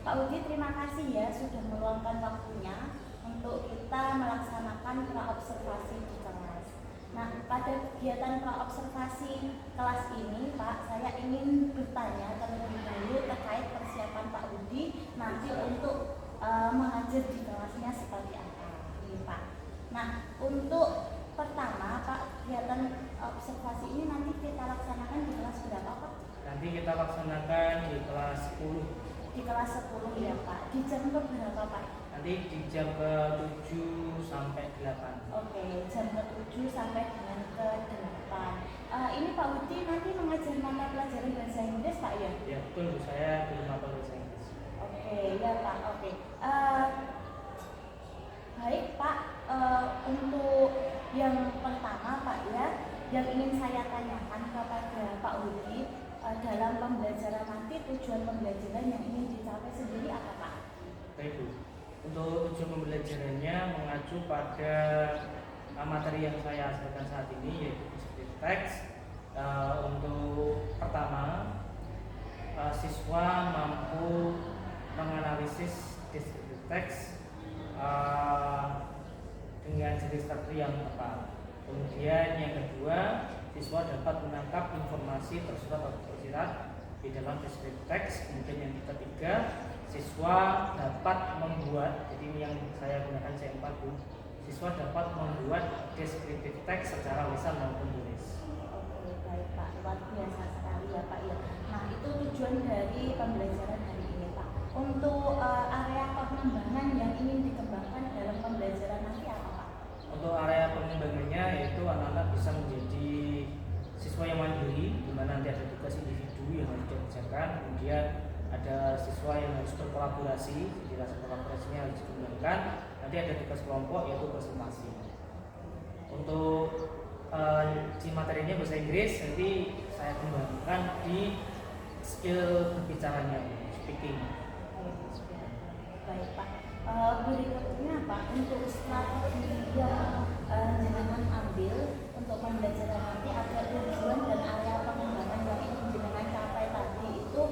Pak Udi, terima kasih ya sudah meluangkan waktunya untuk kita melaksanakan praobservasi di kelas. Nah, pada kegiatan praobservasi kelas ini, Pak, saya ingin bertanya terlebih dahulu terkait persiapan Pak Udi nanti untuk mengajar di kelasnya seperti apa, ini Pak. Nah, untuk pertama, Pak, kegiatan observasi ini nanti kita laksanakan di kelas berapa, Pak? Nanti kita laksanakan di kelas 10. Di kelas 10 ya, Pak. Di jam berapa, Pak? Nanti di jam ke-7 sampai 8. Oke, jam ke-7 sampai dengan ke-8. Ini Pak Udi nanti mengajar mata pelajaran bahasa Inggris, Pak ya? Ya, betul. Saya guru mata bahasa Inggris. Oke, ya Pak. Oke. Baik, Pak. Untuk yang pertama, Pak ya, yang ingin saya tanyakan kepada Pak Udi, dalam pembelajaran nanti tujuan pembelajaran yang ingin dicapai sendiri apa, Pak? Baik, Bu. Untuk tujuan pembelajarannya mengacu pada materi yang saya ajarkan saat ini, yaitu descriptive text. Untuk pertama, siswa mampu menganalisis descriptive text dengan jenis teks yang tepat. Kemudian yang kedua, siswa dapat menangkap informasi tersurat atau tersirat di dalam descriptive text. Kemudian yang ketiga, siswa dapat membuat, jadi ini yang saya gunakan C4, Bu. Siswa dapat membuat descriptive text secara lisan maupun tulis. Oke, baik Pak, luar biasa sekali ya Pak ya. Nah, itu tujuan dari pembelajaran hari ini, Pak. Untuk area pengembangan yang ingin dikembangkan dalam pembelajaran nanti apa, Pak? Untuk area pengembangannya yaitu anak-anak bisa menjadi siswa yang mandiri, di mana nanti ada tugas individu yang harus dikerjakan, kemudian ada siswa yang harus berkolaborasi, jadi rasa kolaborasinya harus dikembangkan. Nanti ada tugas kelompok yaitu presentasi. Untuk di materinya bahasa Inggris nanti saya kembangkan di skill berbicaranya, speaking. Baik Pak. Berikutnya Pak, untuk strategi yang jenengan ambil untuk pembelajaran nanti agar tujuan dan area pengembangan yang ingin jenengan capai tadi itu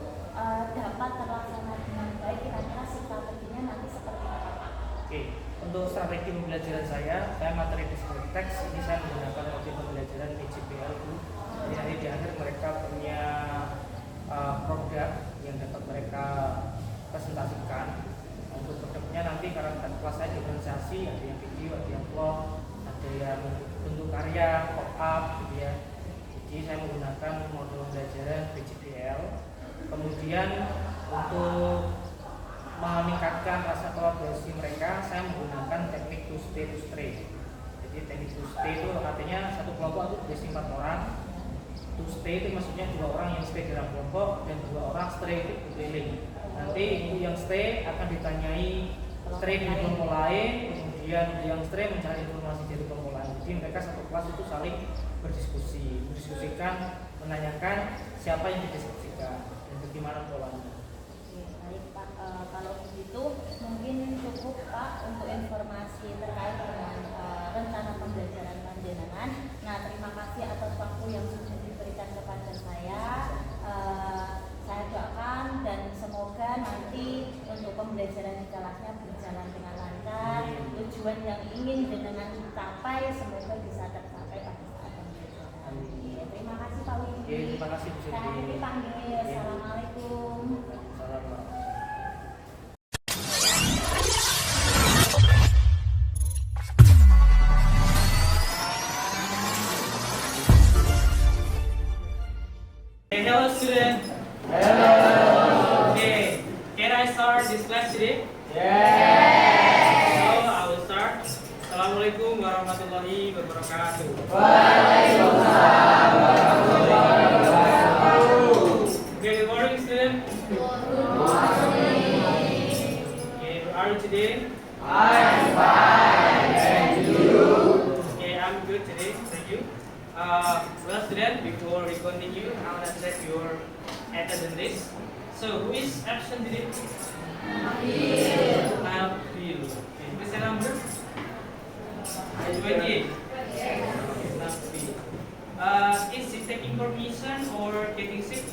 dapat terlaksana dengan baik, kira-kira strateginya nanti seperti apa, Pak? Oke, untuk strategi pembelajaran saya materi descriptive text ini saya menggunakan metode pembelajaran PJPL, Bu. Jadi nanti di akhir mereka punya produk yang dapat mereka presentasikan. Untuk produknya nanti karena kelas saya diferensiasi, ada yang video, ada yang vlog, ada yang bentuk karya, pop-up gitu ya. Jadi saya menggunakan modul pembelajaran PJPL. Kemudian untuk meningkatkan rasa kolaborasi mereka, saya menggunakan teknik to stay. Jadi teknik to stay itu artinya satu kelompok itu berisi 4 orang. To stay itu maksudnya 2 orang yang stay dalam kelompok dan 2 orang stay itu berkeliling. Nanti yang stay akan ditanyai stay di kelompok lain, kemudian yang stay mencari informasi dari kelompok lain. Jadi mereka satu kelas itu saling mendiskusikan, menanyakan siapa yang didiskusikan dan bagaimana polanya. Oke, baik Pak. Kalau begitu mungkin cukup Pak untuk informasi terkait dengan rencana pembelajaran panjenengan. Nah, terima kasih atas waktu yang sudah diberikan kepada saya. Saya doakan dan semoga nanti untuk pembelajaran di kelasnya berjalan dengan lancar. Tujuan yang ingin dengan capai semoga bisa tercapai pada saat pembelajaran. Terima kasih Pak Widi. Terima kasih Bu Siti. Saya akhiri panggil. Assalamualaikum. Hello student. Okay, can I start this class today? Yes. So I will start. Assalamualaikum warahmatullahi wabarakatuh. Waalaikumsalam warahmatullahi wabarakatuh. Okay, good morning student. Good morning. Okay, how are you today? I'm fine, and you? Okay, I'm good today. Thank you. Well student, before we continue, I want to check your attendance. So who is absent today? Nabil. Okay, what's the number? 28. Nabil. Is he taking permission or getting sick?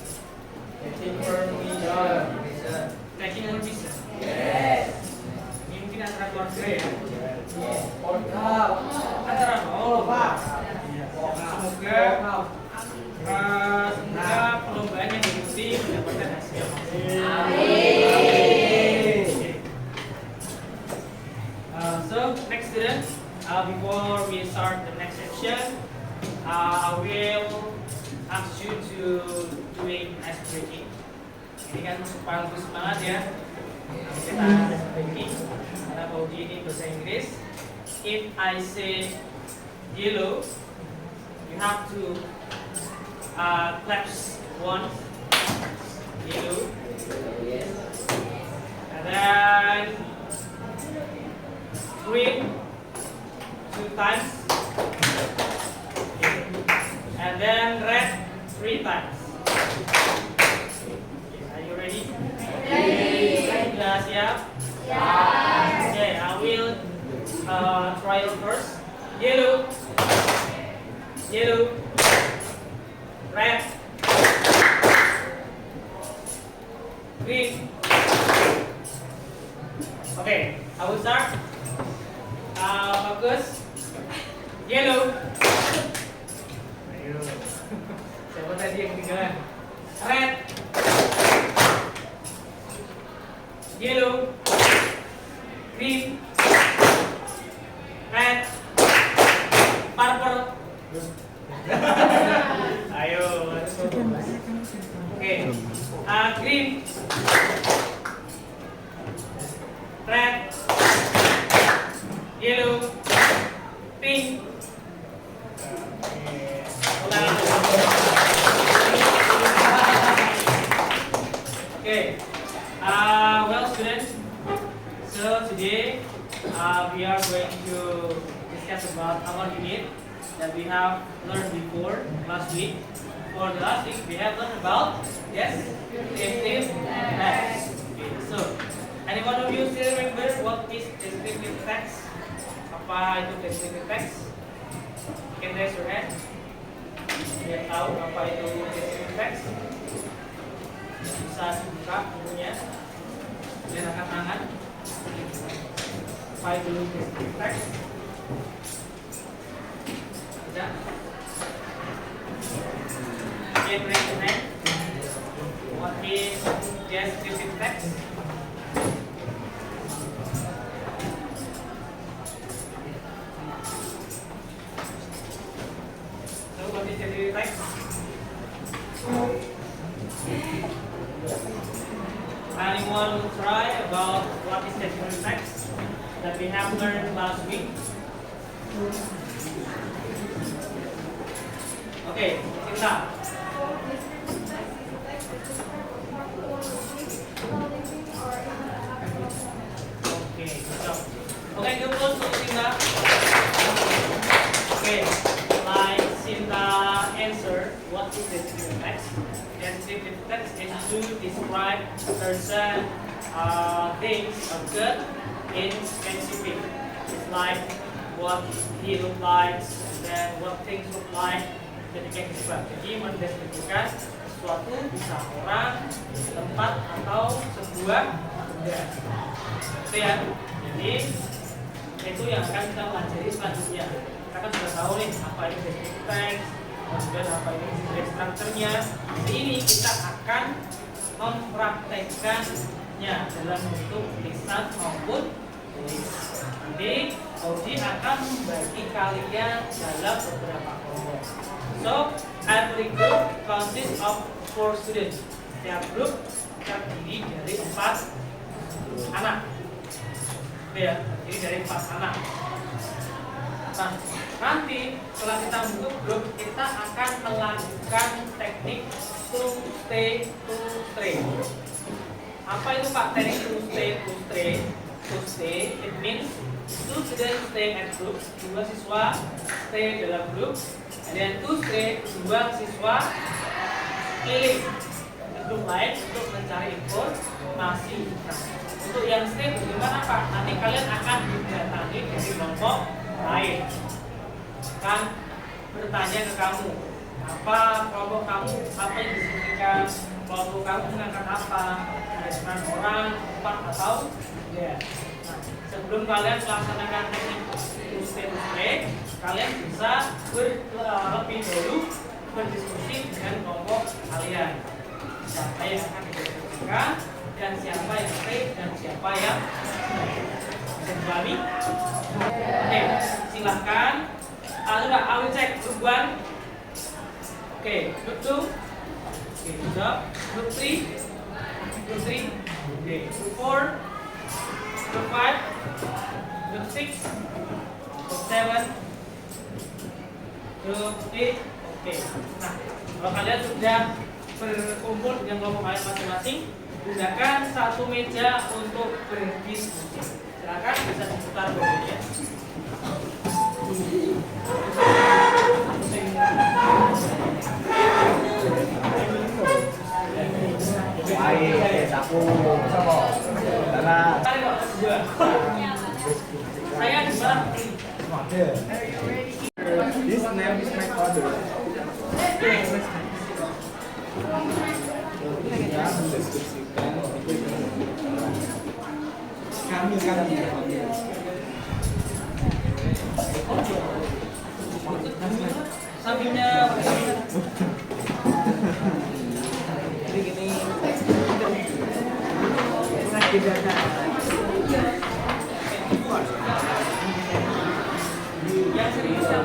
Taking permission. Taking permission. keluar grade ya. Orkap. Acara Pak. Iya. Semoga perlombaan yang diikuti mendapatkan hasil yang maksimal. Amin. So next student, before we start the next section, I will ask you to doing ice breaking. Ini kan supaya lebih semangat ya. Kita ice breaking karena Bauji ini bahasa Inggris. If I say yellow, you have to claps once. Yellow. And then green 2 times. And then red 3 times. Are you ready? Ready. Sudah siap? Okay, I will trial first. Yellow, yellow, red, green. Okay, I will start. Bagus. Yellow. Ayo. Siapa tadi yang ketinggalan? Red. Yellow. Green. Red. Purple. Ayo. Oke. Green. Red. Yellow. Pink. Ulang. Okay. Well, students. So today we are going to discuss about our unit that we have learned before last week. For the last week, we have learned about descriptive text. Okay. So, any one of you still remember what is descriptive text? Apa itu descriptive text? You can raise your hand. Dia tahu apa itu descriptive text? Bisa dibuka bukunya. Dan angkat tangan. Apa itu descriptive text? Bisa? Can raise your hand. What is descriptive text? So what is descriptive text? Anyone will try about what is descriptive text that we have learned last week? Okay, kita. Okay, so okay, good one, so Sinta. Okay, like Sinta answer, what is descriptive text? Descriptive text is to describe person, things, or good in specific. It's like what he look like, and then what things look like. Ketika describe, jadi mendeskripsikan sesuatu bisa orang, tempat atau sebuah benda. Itu ya. Jadi itu yang akan kita pelajari selanjutnya. Kita kan sudah tahu nih apa itu descriptive text, kemudian apa itu descriptive structure-nya. Ini kita akan mempraktekkannya dalam bentuk lisan maupun tulis. Nanti Audi akan membagi kalian dalam beberapa kelompok. So, every group consists of 4 students. Setiap grup terdiri dari 4 anak. Ya, terdiri dari 4 anak. Nah, nanti setelah kita bentuk grup, kita akan melakukan teknik to stay. Apa itu Pak teknik to stay? To stay, it means 2 students stay at group, 2 siswa stay dalam grup, dan 2 stay, 2 siswa keliling ke grup lain untuk mencari informasi. Nah, untuk yang stay bagaimana Pak? Nanti kalian akan didatangi dari kelompok lain, kan bertanya ke kamu, apa kelompok kamu, apa yang disebutkan, kelompok kamu mengangkat apa, ada 9 orang, 4 atau ya. Nah, sebelum kalian melaksanakan teknik two-stage break, kalian bisa lebih dahulu berdiskusi dengan kelompok kalian. Siapa yang akan didiskusikan dan siapa yang stay dan siapa yang bisa dipahami? Oke, silahkan. Sudah, I will check group 1. Oke, group 2. Oke, sudah. Group 3. Group 3. Oke, group 4. Group 5. Group 6. Group 7. Group 8. Oke. Nah, kalau kalian sudah berkumpul dengan kelompok kalian masing-masing, gunakan satu meja untuk berdiskusi. Silakan bisa diputar bolanya. Aku karena Saya di mana? this name is my father. Kami Sampingnya jadi gini sakit dada. yang serius ya.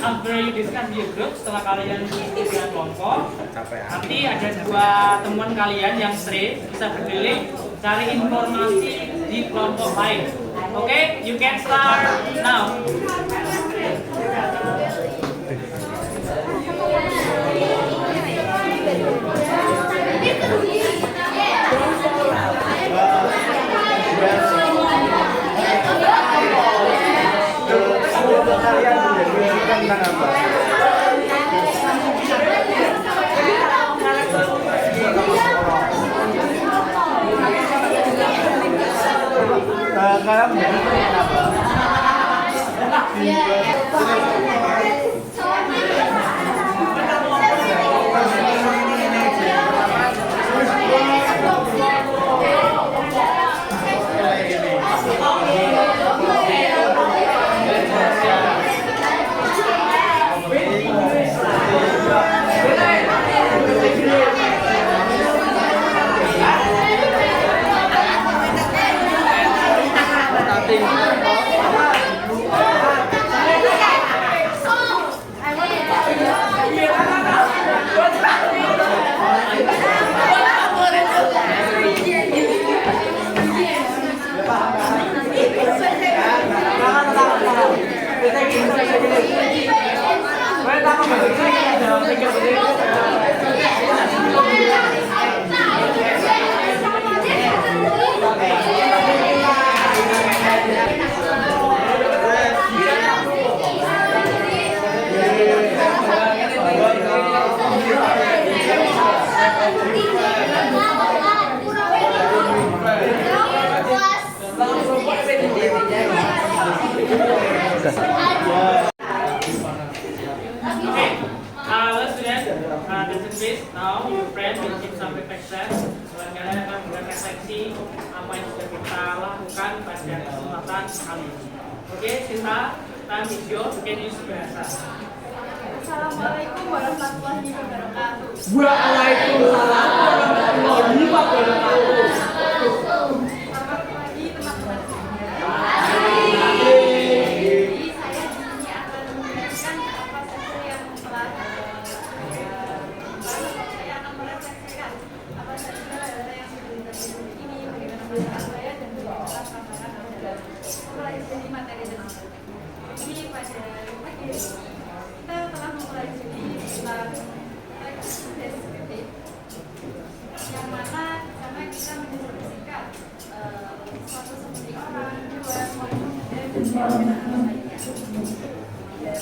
After you discuss di grup, setelah kalian dengan kelompok, nanti ada dua teman kalian yang stray bisa berkeliling cari informasi di kelompok lain. Oke, you can start now. Kalian menjadikan tentang apa? Kalian menjadikan apa? listen please. Now your friend will give some reflection. Kalian akan berefleksi apa yang sudah kita lakukan pada kesempatan kali ini. Oke, Sinta, time is yours. You can use bahasa. Assalamualaikum warahmatullahi wabarakatuh. Waalaikumsalam warahmatullahi wabarakatuh. Selamat pagi teman-teman semuanya. Jadi saya di sini akan menjelaskan apa saja yang telah saya akan merefleksikan apa saja hal yang sudah terjadi ini, bagaimana perasaan saya dan bagaimana pandangan dalam mempelajari materi tersebut. Jadi pada pagi ini kita telah mempelajari tentang teks deskriptif yang mana di sana kita mendeskripsikan suatu seperti orang, hewan, maupun dan fenomena lainnya. Dan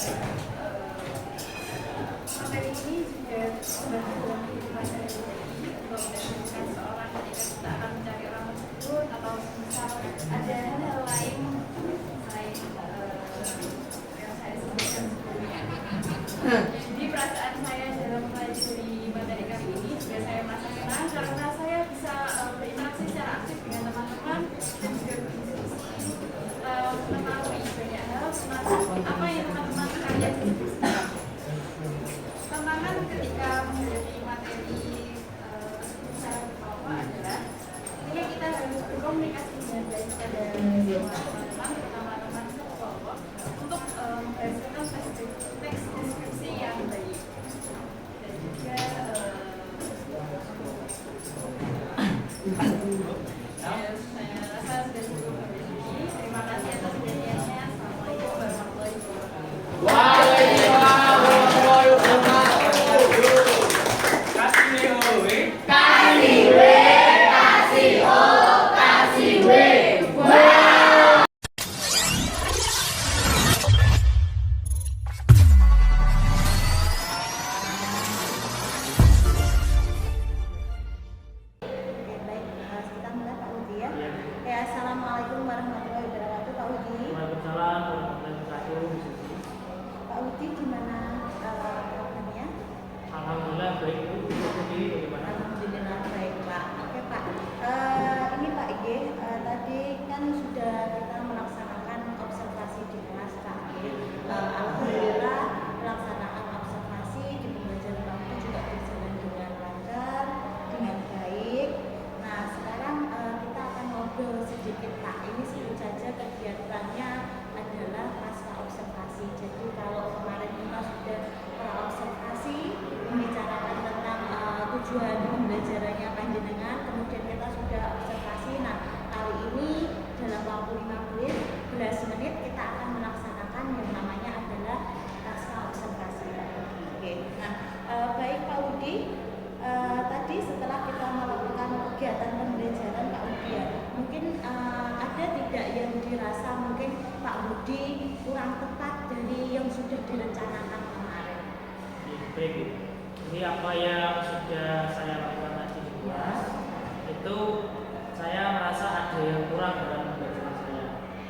materi ini juga membantu dalam kehidupan sehari-hari untuk mendeskripsikan seorang ketika kita akan mencari orang tersebut atau misal ada hal-hal lain selain yang saya sebutkan sebelumnya. Jadi perasaan saya dalam mempelajari materi kali ini juga saya merasa senang karena saya bisa berinteraksi secara aktif dengan teman-teman dan juga berdiskusi mengetahui banyak hal tentang apa yang teman-teman sekalian diskusikan. Tantangan ketika menjadi materi secara berkelompok adalah ketika kita harus berkomunikasi dengan baik pada teman-teman, terutama teman kelompok, untuk menghasilkan teks deskripsi yang baik. Dan juga saya rasa sudah cukup sampai sini. Terima kasih atas perhatiannya. Assalamualaikum warahmatullahi wabarakatuh. Waalaikumsalam warahmatullahi wabarakatuh. Kasih Leo, Baik, kita mulai Pak Udi ya. Ya, assalamualaikum warahmatullahi wabarakatuh Pak Udi. Waalaikumsalam warahmatullahi wabarakatuh. Pak Udi gimana programnya? Alhamdulillah baik Bu. Jadi bagaimana? Alhamdulillah baik Pak. Oke Pak. Ini Pak Ige, tadi kan sudah kita melaksanakan observasi di kelas Pak Ige. Alhamdulillah pelaksanaan observasi di pembelajaran Pak Udi juga berjalan dengan lancar, dengan baik. Nah sekarang kita akan ngobrol sedikit Pak. Ini sebut saja kegiatannya adalah pasca observasi. Jadi kalau kemarin kita sudah praobservasi membicarakan tentang tujuan pembelajarannya panjenengan, kemudian kita sudah observasi. Nah kali ini dalam waktu 15 menit kita akan melaksanakan yang namanya adalah pasca observasi. Oke. Nah baik Pak Udi, tadi setelah kita melakukan kegiatan pembelajaran Pak Udi ya, mungkin ada tidak yang dirasa mungkin Pak Budi kurang tepat dari yang sudah direncanakan kemarin? Baik, ini apa yang sudah saya lakukan tadi di kelas itu saya merasa ada yang kurang dalam pembelajaran saya.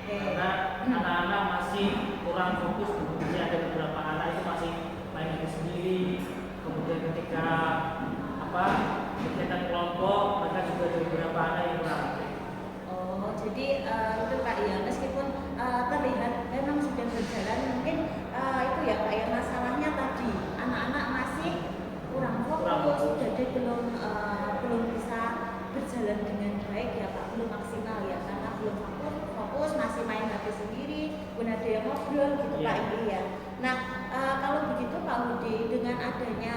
Karena anak-anak masih kurang fokus, jadi ada beberapa anak itu masih main hakim sendiri. Kemudian ketika kegiatan kelompok, mereka juga ada beberapa anak yang kurang aktif. Oh, jadi itu Pak ya, meskipun terlihat memang sudah berjalan, mungkin itu ya Pak ya, masalahnya tadi anak-anak masih kurang fokus, jadi belum bisa berjalan dengan baik ya Pak, belum maksimal ya, karena belum fokus, masih main HP sendiri, pun ada yang ngobrol gitu Pak ini ya. Nah kalau begitu Pak Budi, dengan adanya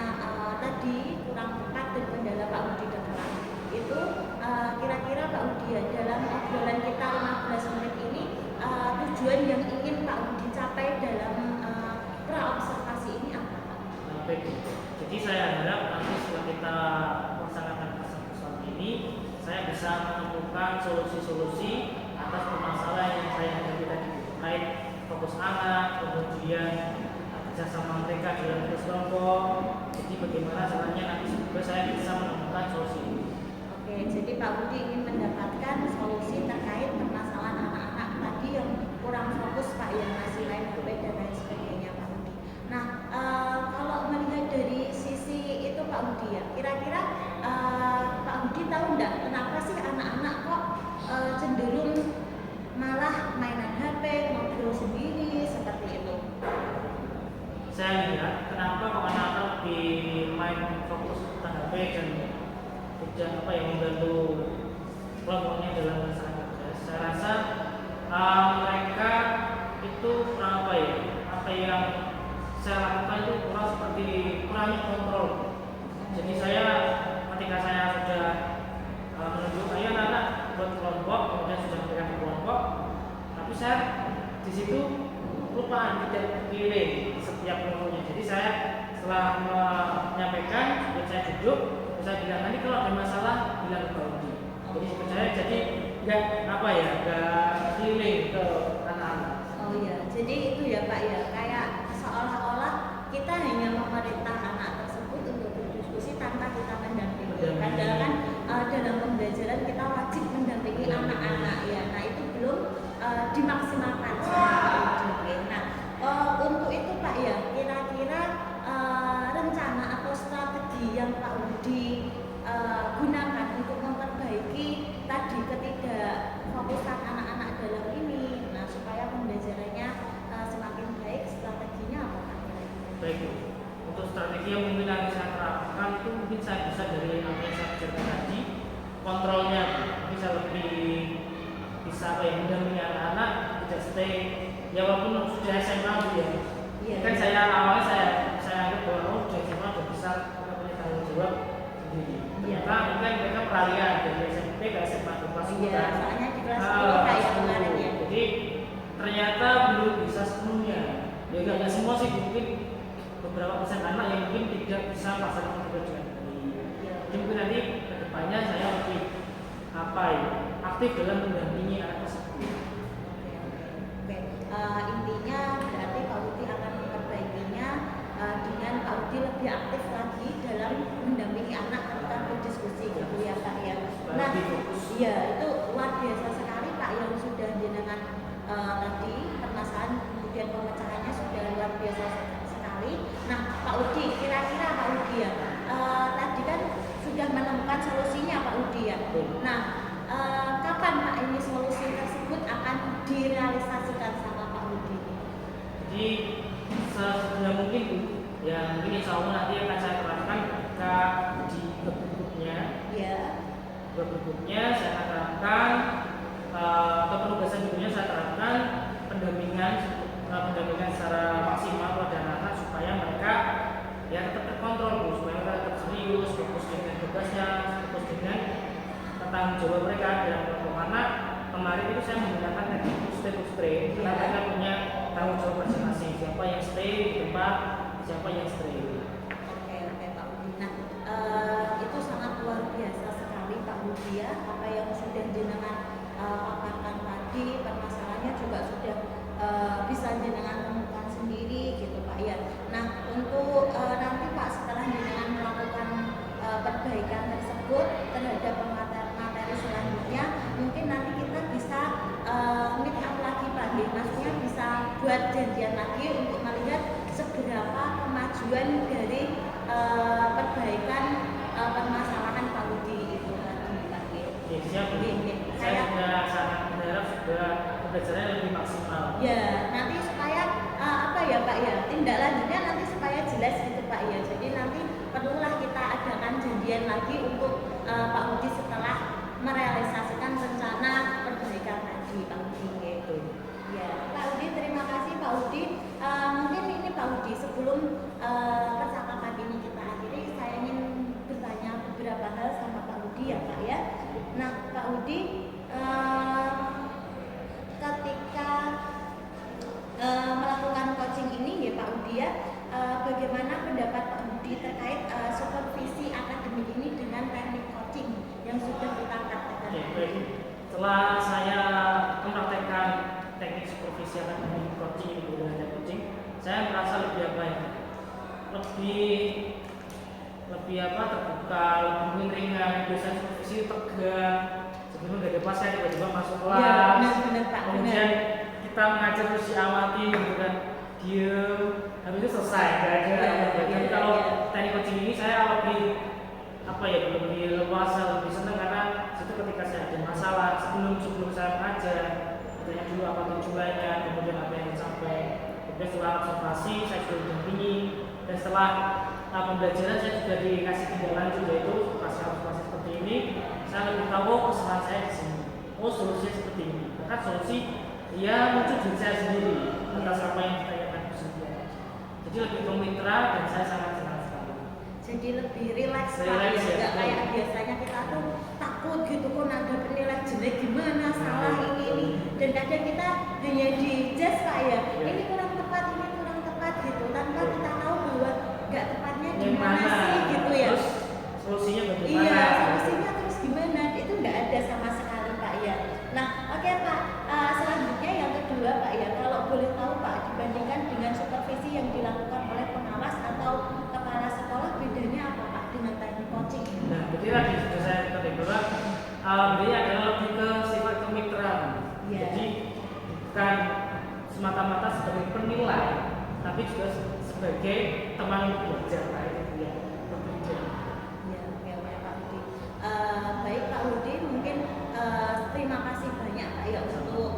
tadi kurang tepat dan kendala Pak Budi Dekelang itu kira-kira Pak Budi ya, dalam obrolan kita 15 menit ini tujuan yang ingin Pak Budi capai dalam praobservasi ini apa Pak? Baik, jadi saya harap nanti setelah kita melaksanakan pesan-pesan ini, saya bisa menemukan solusi-solusi atas permasalahan yang saya hadapi tadi, terkait fokus anak, kemudian kerjasama mereka dalam kelompok. Jadi bagaimana caranya nanti juga saya bisa menemukan solusi ini. Oke, jadi Pak Budi ingin mendapatkan solusi terkait permasalahan anak-anak tadi yang kurang fokus Pak, yang masih main HP dan lain sebagainya Pak Budi. Nah, kalau melihat dari sisi itu Pak saya lihat kenapa kok anak-anak lebih main fokus tentang HP dan tidak membantu kelompoknya dalam melaksanakan tugas. Saya rasa mereka itu kurang apa yang saya lakukan itu kurang seperti kurangnya kontrol. Jadi saya ketika saya sudah menunjuk ayo anak-anak buat kelompok, kemudian sudah memberikan kelompok, tapi saya di situ lupa tidak pilih setiap kelompoknya. Jadi saya setelah menyampaikan, saya duduk, saya bilang nanti kalau ada masalah bilang ke Pak Udi. Jadi saya jadi nggak keliling ke anak-anak. Oh iya, jadi itu ya Pak ya, kayak seolah-olah kita hanya memerintah anak tersebut untuk berdiskusi tanpa kita mendampingi. Padahal kan dalam pembelajaran kita wajib mendampingi anak-anak ya. Nah itu belum dimaksimalkan sama Pak Udi. Nah untuk itu Pak ya, kira-kira rencana atau strategi yang Pak Udi gunakan untuk memperbaiki tadi ketidakfokusan anak-anak dalam ini, nah supaya pembelajarannya semakin baik, strateginya apa Pak? Baik, untuk strategi yang mungkin akan saya terapkan itu mungkin saya bisa dari apa yang saya bicarakan tadi, kontrolnya bisa lebih mendampingi anak-anak tidak stay ya walaupun sudah SMA ya. Iya, kan saya awalnya saya anggap bahwa sudah SMA sudah bisa punya tanggung jawab sendiri. Ternyata mungkin mereka peralihan dari SMP ke SMA ke kelas 10. Iya, soalnya di kelas 10 kayak kemarin ya. Jadi ternyata belum bisa sepenuhnya. Ya nggak semua sih, mungkin beberapa persen anak yang mungkin tidak bisa melaksanakan tugas dengan baik. Jadi mungkin nanti kedepannya saya lebih aktif dalam mendampingi anak tersebut. Oke. Intinya berarti Pak Udi akan memperbaikinya dengan Pak Udi lebih aktif lagi dalam mendampingi anak ketika berdiskusi gitu ya Pak ya. Nah, iya itu luar biasa sekali Pak yang sudah jenengan tadi permasalahan kemudian pemecahannya sudah luar biasa sekali. Nah Pak Udi, kira-kira Pak Udi ya tadi kan sudah menemukan solusinya Pak Udi ya. Nah kapan Pak ini solusi tersebut akan direalisasikan sama Pak Udi? Jadi sesegera mungkin ya mungkin insya Allah nanti akan saya terapkan ketika di berikutnya. Ya. Berikutnya saya akan terapkan atau penugasan berikutnya saya terapkan pendampingan secara maksimal pada anak-anak supaya mereka ya tetap terkontrol, supaya mereka tetap serius, fokus dengan tugasnya, fokus dengan tentang jawab mereka dalam kelompok anak. Kemarin itu saya menggunakan teknik stay to stay karena mereka punya tanggung jawab masing-masing, siapa yang stay di tempat, siapa yang stay. Oke Pak Budi. Nah itu sangat luar biasa sekali Pak Budi ya, apa yang sudah jenengan paparkan tadi, permasalahannya juga sudah bisa jenengan temukan sendiri gitu Pak ya. Nah untuk nanti Pak setelah jenengan melakukan perbaikan tersebut terhadap materi selanjutnya, mungkin nanti kita bisa meet up lagi Pak, maksudnya bisa buat janjian lagi untuk melihat seberapa kemajuan dari perbaikan permasalahan Pak Budi itu tadi Pak. Ya, siap. Saya sudah sangat berharap sudah pembelajarannya lebih maksimal. Ya, nanti supaya ya Pak ya, tindak lanjutnya nanti supaya jelas gitu Pak ya. Jadi nanti perlulah kita adakan janjian lagi untuk Pak Budi setelah merealisasikan rencana perbaikan tadi Pak Budi gitu. Ya, Pak Budi terima kasih Pak Budi. Mungkin ini Pak Budi sebelum percakapan ini kita akhiri, saya ingin bertanya beberapa hal sama Pak Budi ya Pak ya. Nah Pak Budi, ketika melakukan coaching ini ya Pak Budi ya, bagaimana pendapat Pak Budi terkait supervisi akademik ini dengan teknik coaching yang sudah kita praktekkan? Baik. Setelah saya mempraktekkan teknik supervisi akademik coaching dengan coaching, saya merasa lebih terbuka, lebih ringan. Biasanya supervisi tegang, sebelum gak ada pas saya tiba-tiba masuk kelas. Ya, benar Pak. Kemudian kita mengajar terus diamati, kemudian diem, habis itu selesai. Jadi kalau teknik coaching ini saya lebih leluasa, lebih senang karena situ ketika saya ada masalah sebelum saya mengajar, tanya dulu apa tujuannya, kemudian apa yang disampaikan, Kemudian setelah observasi saya sudah didampingi, dan setelah pembelajaran saya juga dikasih tindak lanjut, yaitu pas observasi seperti ini saya lebih tahu kesalahan saya di sini, solusinya seperti ini. Bahkan solusi muncul dari saya sendiri atas apa yang ditanyakan sebelumnya. Jadi lebih komitra dan saya sangat senang sekali. Jadi lebih rileks Pak, Relax, ya. nggak kayak biasanya kita tuh takut gitu kok ada penilai jelek gimana, salah ini, dan kadang kita hanya di judge Pak ya, ini kurang tepat gitu, tanpa kita tahu bahwa nggak tepatnya di mana sih gitu ya. Terus solusinya bagaimana? Iya, solusinya terus gimana? Itu nggak ada sama sekali Pak ya. Nah, oke Pak, selanjutnya yang kedua Pak ya, kalau boleh tahu Pak, dibandingkan dengan supervisi yang dilakukan oleh pengawas atau kepala sekolah, bedanya apa Pak dengan teknik coaching ini? Nah, jadi tadi sudah saya katakan bahwa bedanya adalah lebih ke sifat kemitraan. Iya. Jadi bukan semata-mata sebagai penilai, tapi juga sebagai teman belajar. Nah, itu ya berbeda. Ya, oke Pak Budi. Baik Pak Budi, mungkin terima kasih banyak Pak ya untuk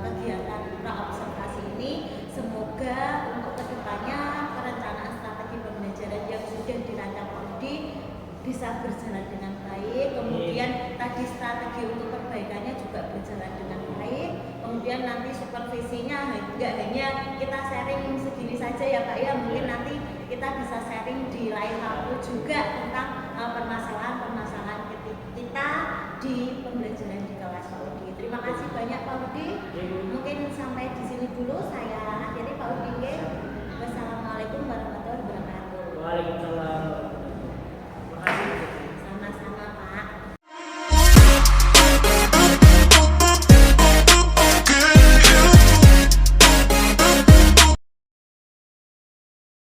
kegiatan praobservasi ini. Semoga untuk kedepannya perencanaan strategi pembelajaran yang sudah dirancang Pak Budi bisa berjalan dengan baik. Kemudian tadi strategi untuk perbaikannya juga berjalan dengan baik. Kemudian nanti supervisinya nggak hanya kita sharing segini saja ya Pak ya, mungkin nanti kita bisa sharing di lain waktu juga tentang permasalahan-permasalahan kita di pembelajaran di kelas Pak Budi. Terima kasih banyak Pak Budi. Mungkin sampai di sini dulu saya